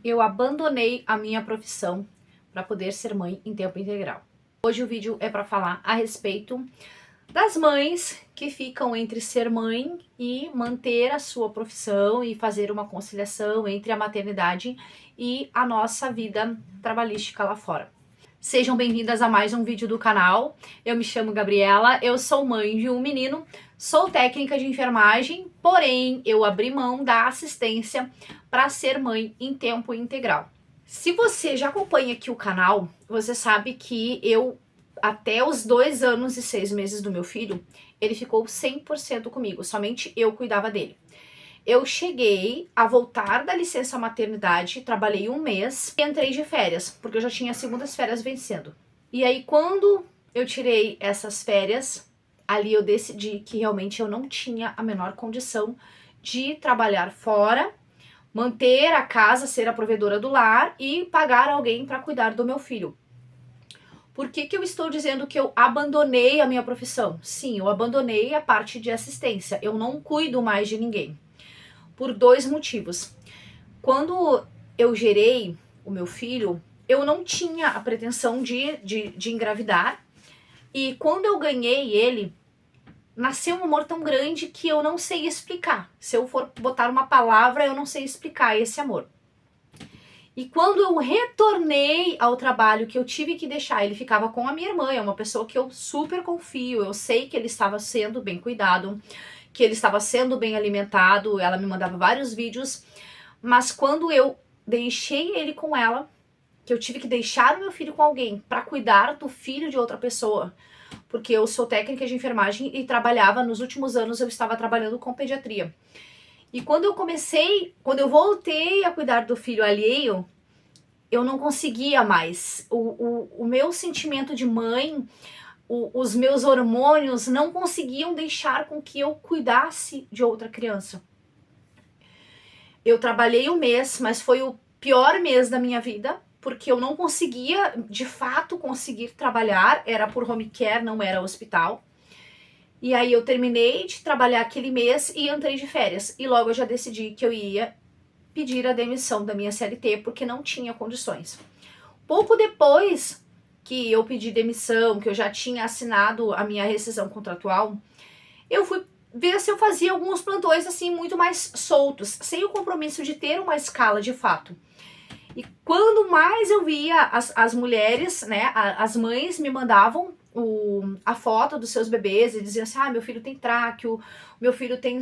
eu abandonei a minha profissão para poder ser mãe em tempo integral. Hoje o vídeo é para falar a respeito das mães que ficam entre ser mãe e manter a sua profissão e fazer uma conciliação entre a maternidade e a nossa vida trabalhística lá fora. Sejam bem-vindas a mais um vídeo do canal. Eu me chamo Gabriela, eu sou mãe de um menino, sou técnica de enfermagem, porém eu abri mão da assistência para ser mãe em tempo integral. Se você já acompanha aqui o canal, você sabe que eu, até os 2 anos e 6 meses do meu filho, ele ficou 100% comigo, somente eu cuidava dele. Eu cheguei a voltar da licença maternidade, trabalhei 1 mês e entrei de férias, porque eu já tinha as segundas férias vencendo. E aí, quando eu tirei essas férias, ali eu decidi que realmente eu não tinha a menor condição de trabalhar fora, manter a casa, ser a provedora do lar e pagar alguém para cuidar do meu filho. Por que eu estou dizendo que eu abandonei a minha profissão? Sim, eu abandonei a parte de assistência, eu não cuido mais de ninguém. Por 2 motivos. Quando eu gerei o meu filho, eu não tinha a pretensão de engravidar. E quando eu ganhei ele, nasceu um amor tão grande que eu não sei explicar. Se eu for botar uma palavra, eu não sei explicar esse amor. E quando eu retornei ao trabalho que eu tive que deixar, ele ficava com a minha irmã, é uma pessoa que eu super confio, eu sei que ele estava sendo bem cuidado, que ele estava sendo bem alimentado, ela me mandava vários vídeos, mas quando eu deixei ele com ela, que eu tive que deixar o meu filho com alguém para cuidar do filho de outra pessoa, porque eu sou técnica de enfermagem e trabalhava, nos últimos anos eu estava trabalhando com pediatria. E quando eu voltei a cuidar do filho alheio, eu não conseguia mais. O meu sentimento de mãe, os meus hormônios não conseguiam deixar com que eu cuidasse de outra criança. Eu trabalhei 1 mês, mas foi o pior mês da minha vida, porque eu não conseguia, de fato, conseguir trabalhar, era por home care, não era hospital. E aí eu terminei de trabalhar aquele mês e entrei de férias. E logo eu já decidi que eu ia pedir a demissão da minha CLT, porque não tinha condições. Pouco depois que eu pedi demissão, que eu já tinha assinado a minha rescisão contratual, eu fui ver se eu fazia alguns plantões assim muito mais soltos, sem o compromisso de ter uma escala de fato. E quando mais eu via as mulheres, né, as mães me mandavam a foto dos seus bebês e diziam assim, meu filho tem tráqueo, meu filho tem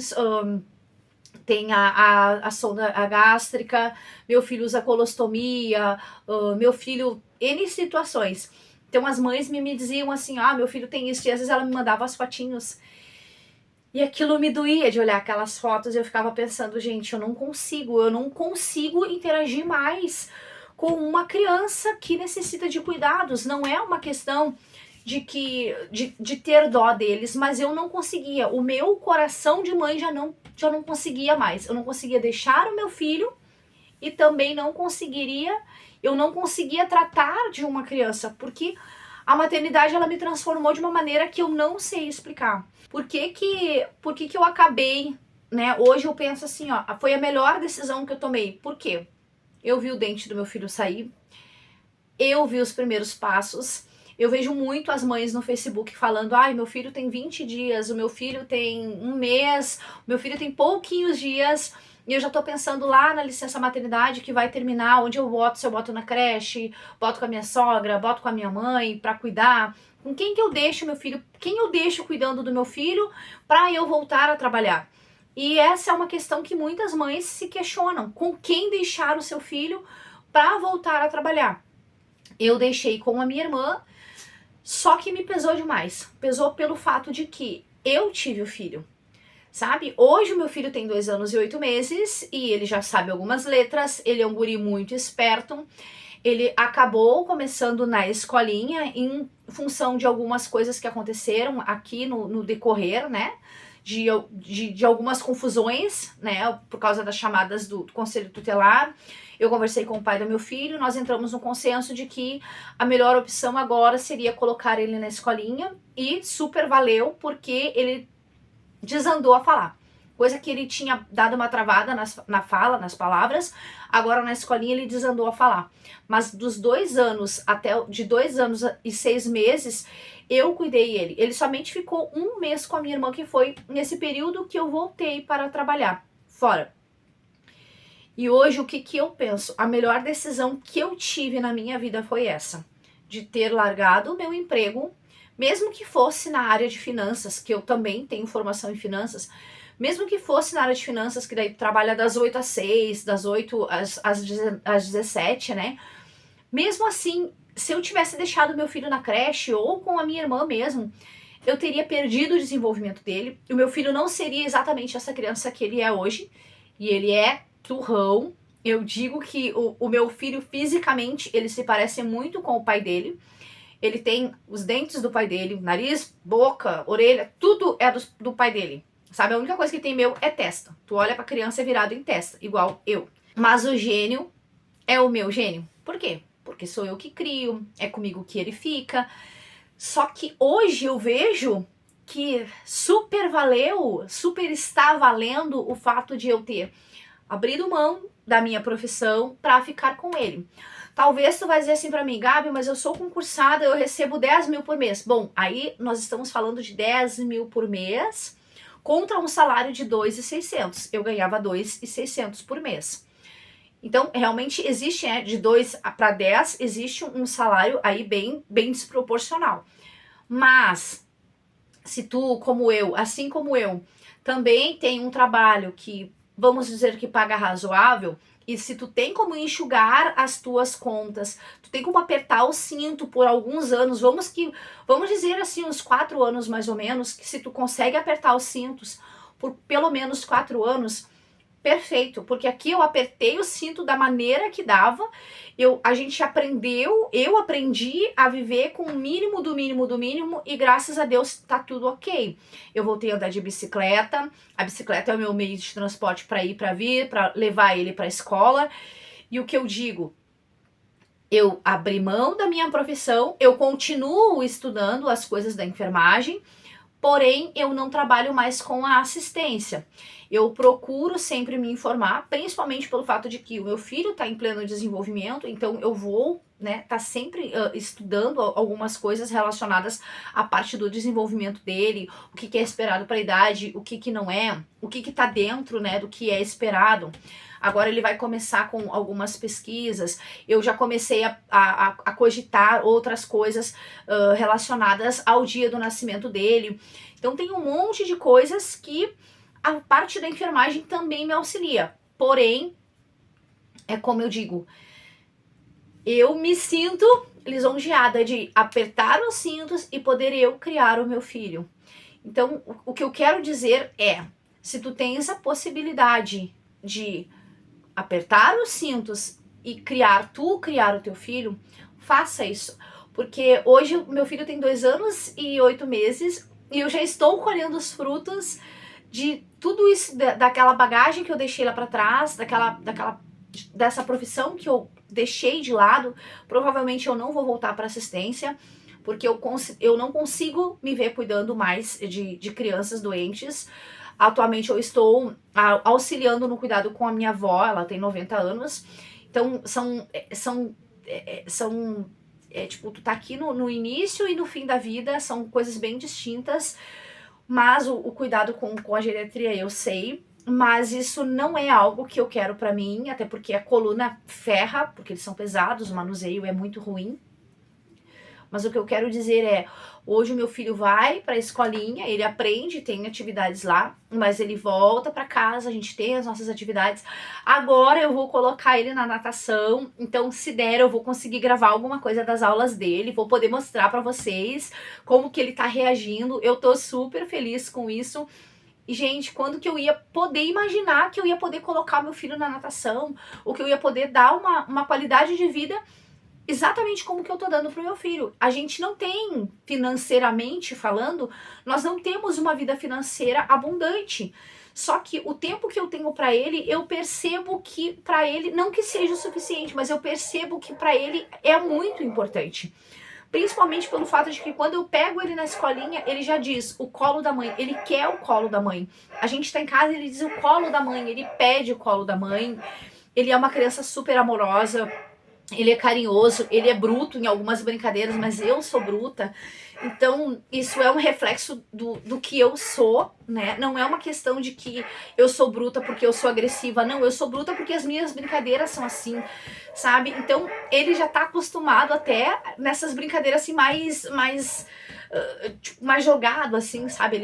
a sonda gástrica, meu filho usa colostomia, meu filho... N situações. Então as mães me diziam assim, meu filho tem isso, e às vezes ela me mandava as fotinhos. E aquilo me doía de olhar aquelas fotos e eu ficava pensando, gente, eu não consigo interagir mais com uma criança que necessita de cuidados. Não é uma questão de ter dó deles, mas eu não conseguia. O meu coração de mãe já não conseguia mais. Eu não conseguia deixar o meu filho e também eu não conseguia tratar de uma criança, porque a maternidade ela me transformou de uma maneira que eu não sei explicar. Por que eu acabei, né? Hoje eu penso assim, foi a melhor decisão que eu tomei. Por quê? Eu vi o dente do meu filho sair, eu vi os primeiros passos. Eu vejo muito as mães no Facebook falando, meu filho tem 20 dias, o meu filho tem 1 mês, o meu filho tem pouquinhos dias, e eu já tô pensando lá na licença maternidade que vai terminar, onde eu boto, se eu boto na creche, boto com a minha sogra, boto com a minha mãe pra cuidar, com quem que eu deixo meu filho, quem eu deixo cuidando do meu filho pra eu voltar a trabalhar. E essa é uma questão que muitas mães se questionam, com quem deixar o seu filho pra voltar a trabalhar. Eu deixei com a minha irmã, só que me pesou demais. Pesou pelo fato de que eu tive o filho, sabe? Hoje o meu filho tem 2 anos e 8 meses e ele já sabe algumas letras, ele é um guri muito esperto. Ele acabou começando na escolinha em função de algumas coisas que aconteceram aqui no decorrer, né? De algumas confusões, né? Por causa das chamadas do Conselho Tutelar. Eu conversei com o pai do meu filho, nós entramos no consenso de que a melhor opção agora seria colocar ele na escolinha e super valeu, porque ele desandou a falar. Coisa que ele tinha dado uma travada na fala, nas palavras, agora na escolinha ele desandou a falar. Mas dos 2 anos de 2 anos e 6 meses, eu cuidei ele. Ele somente ficou 1 mês com a minha irmã, que foi nesse período que eu voltei para trabalhar fora. E hoje o que eu penso? A melhor decisão que eu tive na minha vida foi essa, de ter largado o meu emprego, mesmo que fosse na área de finanças, que eu também tenho formação em finanças, mesmo que fosse na área de finanças, que daí trabalha das 8 às 6, das 8 às 17, né? Mesmo assim, se eu tivesse deixado meu filho na creche ou com a minha irmã mesmo, eu teria perdido o desenvolvimento dele. O meu filho não seria exatamente essa criança que ele é hoje, e ele é turrão. Eu digo que o meu filho, fisicamente, ele se parece muito com o pai dele. Ele tem os dentes do pai dele, nariz, boca, orelha, tudo é do pai dele. Sabe, a única coisa que tem meu é testa. Tu olha pra criança é virado em testa, igual eu. Mas o gênio é o meu gênio. Por quê? Porque sou eu que crio, é comigo que ele fica. Só que hoje eu vejo que super está valendo o fato de eu ter abrido mão da minha profissão para ficar com ele. Talvez tu vai dizer assim pra mim, Gabi, mas eu sou concursada, eu recebo 10 mil por mês. Bom, aí nós estamos falando de 10 mil por mês contra um salário de 2.600. Eu ganhava 2.600 por mês. Então, realmente existe, de 2 para 10, existe um salário aí bem desproporcional. Mas, se tu, como eu, assim como eu, também tem um trabalho que, vamos dizer que paga razoável, e se tu tem como enxugar as tuas contas, tu tem como apertar o cinto por alguns anos, vamos dizer assim, uns 4 anos mais ou menos, que se tu consegue apertar os cintos por pelo menos 4 anos, perfeito, porque aqui eu apertei o cinto da maneira que dava, a gente aprendeu, eu aprendi a viver com o mínimo do mínimo do mínimo e graças a Deus tá tudo ok. Eu voltei a andar de bicicleta, a bicicleta é o meu meio de transporte para ir, para vir, para levar ele para a escola, e o que eu digo, eu abri mão da minha profissão, eu continuo estudando as coisas da enfermagem, porém eu não trabalho mais com a assistência. Eu procuro sempre me informar, principalmente pelo fato de que o meu filho está em pleno desenvolvimento, então eu vou, tá sempre estudando algumas coisas relacionadas à parte do desenvolvimento dele, o que é esperado para a idade, o que não é, o que está dentro, do que é esperado. Agora ele vai começar com algumas pesquisas, eu já comecei a cogitar outras coisas relacionadas ao dia do nascimento dele. Então tem um monte de coisas que a parte da enfermagem também me auxilia. Porém, é como eu digo, eu me sinto lisonjeada de apertar os cintos e poder eu criar o meu filho. Então, o que eu quero dizer é, se tu tens a possibilidade de apertar os cintos e criar o teu filho, faça isso. Porque hoje o meu filho tem 2 anos e 8 meses e eu já estou colhendo os frutos de tudo isso, daquela bagagem que eu deixei lá para trás, dessa profissão que eu deixei de lado. Provavelmente eu não vou voltar para assistência, porque eu não consigo me ver cuidando mais de crianças doentes. Atualmente eu estou auxiliando no cuidado com a minha avó, ela tem 90 anos. Então tipo, tu tá aqui no início e no fim da vida, são coisas bem distintas, mas o cuidado com a geriatria eu sei, mas isso não é algo que eu quero pra mim, até porque a coluna ferra, porque eles são pesados, o manuseio é muito ruim. Mas o que eu quero dizer é, hoje o meu filho vai para a escolinha, ele aprende, tem atividades lá, mas ele volta para casa, a gente tem as nossas atividades. Agora eu vou colocar ele na natação, então se der eu vou conseguir gravar alguma coisa das aulas dele, vou poder mostrar para vocês como que ele tá reagindo. Eu tô super feliz com isso. E, gente, quando que eu ia poder imaginar que eu ia poder colocar meu filho na natação, ou que eu ia poder dar uma qualidade de vida exatamente como que eu tô dando pro meu filho. A gente não tem, financeiramente falando, nós não temos uma vida financeira abundante. Só que o tempo que eu tenho pra ele, eu percebo que pra ele, não que seja o suficiente, mas eu percebo que pra ele é muito importante. Principalmente pelo fato de que quando eu pego ele na escolinha, ele já diz o colo da mãe, ele quer o colo da mãe. A gente tá em casa, ele diz o colo da mãe, ele pede o colo da mãe. Ele é uma criança super amorosa, ele é carinhoso, ele é bruto em algumas brincadeiras, mas eu sou bruta. Então, isso é um reflexo do que eu sou, né? Não é uma questão de que eu sou bruta porque eu sou agressiva. Não, eu sou bruta porque as minhas brincadeiras são assim, sabe? Então, ele já tá acostumado até nessas brincadeiras assim mais jogado, assim, sabe?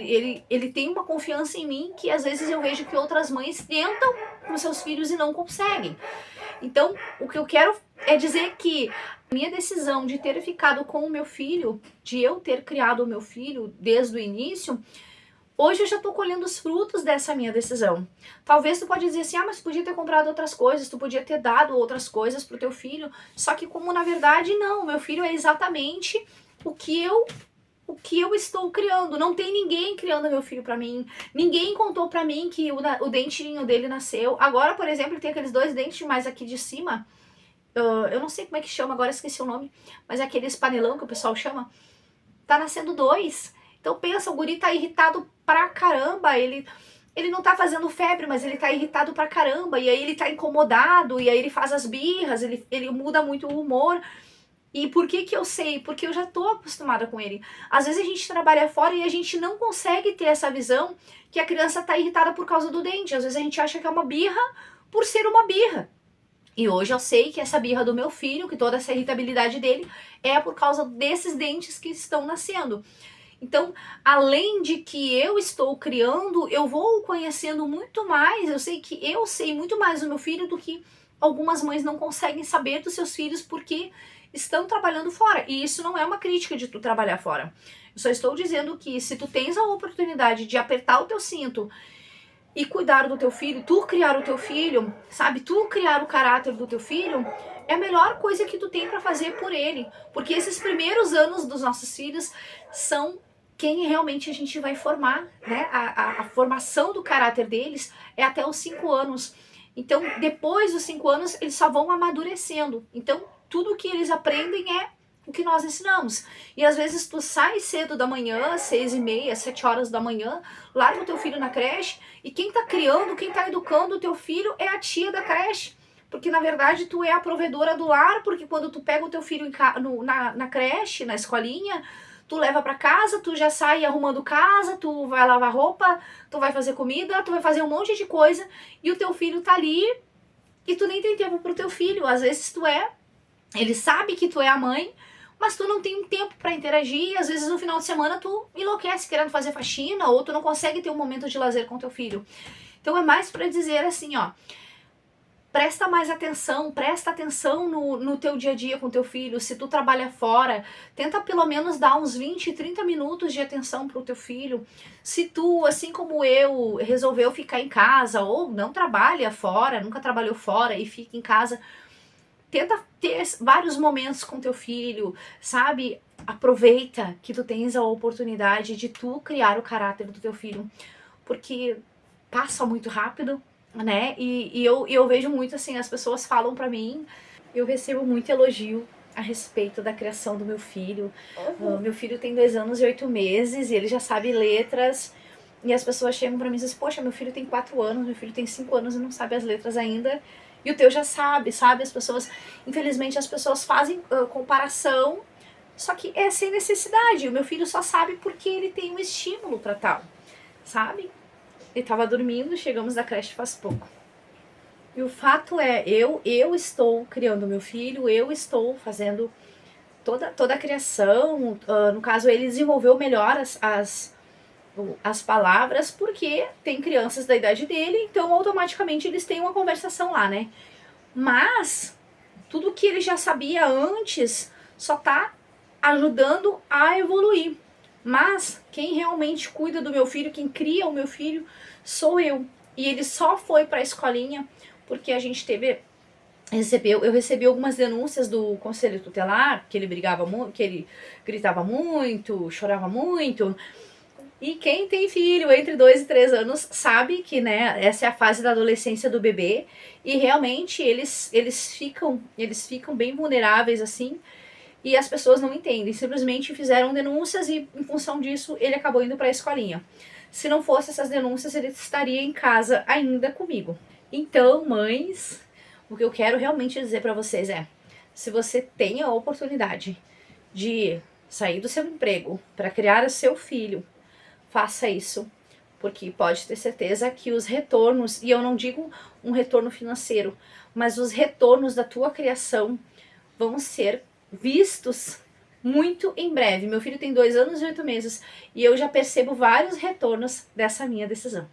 Ele tem uma confiança em mim que às vezes eu vejo que outras mães tentam com seus filhos e não conseguem. Então, o que eu quero é dizer que a minha decisão de ter ficado com o meu filho, de eu ter criado o meu filho desde o início, hoje eu já tô colhendo os frutos dessa minha decisão. Talvez tu pode dizer assim, mas tu podia ter comprado outras coisas, tu podia ter dado outras coisas pro teu filho, só que como na verdade não, meu filho é exatamente o que eu estou criando. Não tem ninguém criando meu filho pra mim. Ninguém contou pra mim que o dentinho dele nasceu. Agora, por exemplo, ele tem aqueles 2 dentes mais aqui de cima. Eu não sei como é que chama, agora esqueci o nome. Mas é aqueles panelão que o pessoal chama. Tá nascendo 2. Então pensa, o guri tá irritado pra caramba. Ele não tá fazendo febre, mas ele tá irritado pra caramba. E aí ele tá incomodado. E aí ele faz as birras. Ele muda muito o humor. E por que que eu sei? Porque eu já tô acostumada com ele. Às vezes a gente trabalha fora e a gente não consegue ter essa visão que a criança tá irritada por causa do dente. Às vezes a gente acha que é uma birra por ser uma birra. E hoje eu sei que essa birra do meu filho, que toda essa irritabilidade dele é por causa desses dentes que estão nascendo. Então, além de que eu estou criando, eu vou conhecendo muito mais. Eu sei que eu sei muito mais do meu filho do que algumas mães não conseguem saber dos seus filhos porque estão trabalhando fora. E isso não é uma crítica de tu trabalhar fora. Eu só estou dizendo que se tu tens a oportunidade de apertar o teu cinto e cuidar do teu filho, tu criar o teu filho, sabe? Tu criar o caráter do teu filho, é a melhor coisa que tu tem para fazer por ele. Porque esses primeiros anos dos nossos filhos são quem realmente a gente vai formar, né? A formação do caráter deles é até os 5 anos. Então, depois dos 5 anos, eles só vão amadurecendo. Então, tudo que eles aprendem é o que nós ensinamos. E às vezes tu sai cedo da manhã, 6h30, 7 horas da manhã, larga o teu filho na creche, e quem tá criando, quem tá educando o teu filho é a tia da creche. Porque na verdade tu é a provedora do lar, porque quando tu pega o teu filho na creche, na escolinha, tu leva pra casa, tu já sai arrumando casa, tu vai lavar roupa, tu vai fazer comida, tu vai fazer um monte de coisa, e o teu filho tá ali, e tu nem tem tempo pro teu filho. Às vezes ele sabe que tu é a mãe, mas tu não tem um tempo pra interagir, e às vezes no final de semana tu enlouquece querendo fazer faxina, ou tu não consegue ter um momento de lazer com teu filho. Então é mais pra dizer assim, ó, presta mais atenção, presta atenção no teu dia a dia com teu filho. Se tu trabalha fora, tenta pelo menos dar uns 20, 30 minutos de atenção pro teu filho. Se tu, assim como eu, resolveu ficar em casa, ou não trabalha fora, nunca trabalhou fora e fica em casa, tenta ter vários momentos com teu filho, sabe? Aproveita que tu tens a oportunidade de tu criar o caráter do teu filho, porque passa muito rápido, né? E eu vejo muito assim, as pessoas falam pra mim, eu recebo muito elogio a respeito da criação do meu filho. Meu filho tem 2 anos e 8 meses e ele já sabe letras. E as pessoas chegam pra mim e dizem, poxa, meu filho tem 4 anos, meu filho tem 5 anos e não sabe as letras ainda. E o teu já sabe? As pessoas, infelizmente as pessoas fazem comparação, só que é sem necessidade. O meu filho só sabe porque ele tem um estímulo pra tal, sabe? Ele tava dormindo, chegamos da creche faz pouco. E o fato é, eu estou criando meu filho, eu estou fazendo toda a criação. No caso, ele desenvolveu melhor as palavras, porque tem crianças da idade dele, então automaticamente eles têm uma conversação lá, né? Mas tudo que ele já sabia antes só tá ajudando a evoluir. Mas quem realmente cuida do meu filho, quem cria o meu filho, sou eu. E ele só foi pra escolinha porque a gente eu recebi algumas denúncias do conselho tutelar, que ele brigava muito, que ele gritava muito, chorava muito. E quem tem filho entre 2 e 3 anos sabe que, né, essa é a fase da adolescência do bebê, e realmente eles ficam bem vulneráveis assim. e as pessoas não entendem, simplesmente fizeram denúncias e em função disso ele acabou indo para a escolinha. Se não fosse essas denúncias, ele estaria em casa ainda comigo. Então, mães, o que eu quero realmente dizer para vocês é, se você tem a oportunidade de sair do seu emprego para criar o seu filho, faça isso, porque pode ter certeza que os retornos, e eu não digo um retorno financeiro, mas os retornos da tua criação vão ser vistos muito em breve. Meu filho tem 2 anos e 8 meses e eu já percebo vários retornos dessa minha decisão.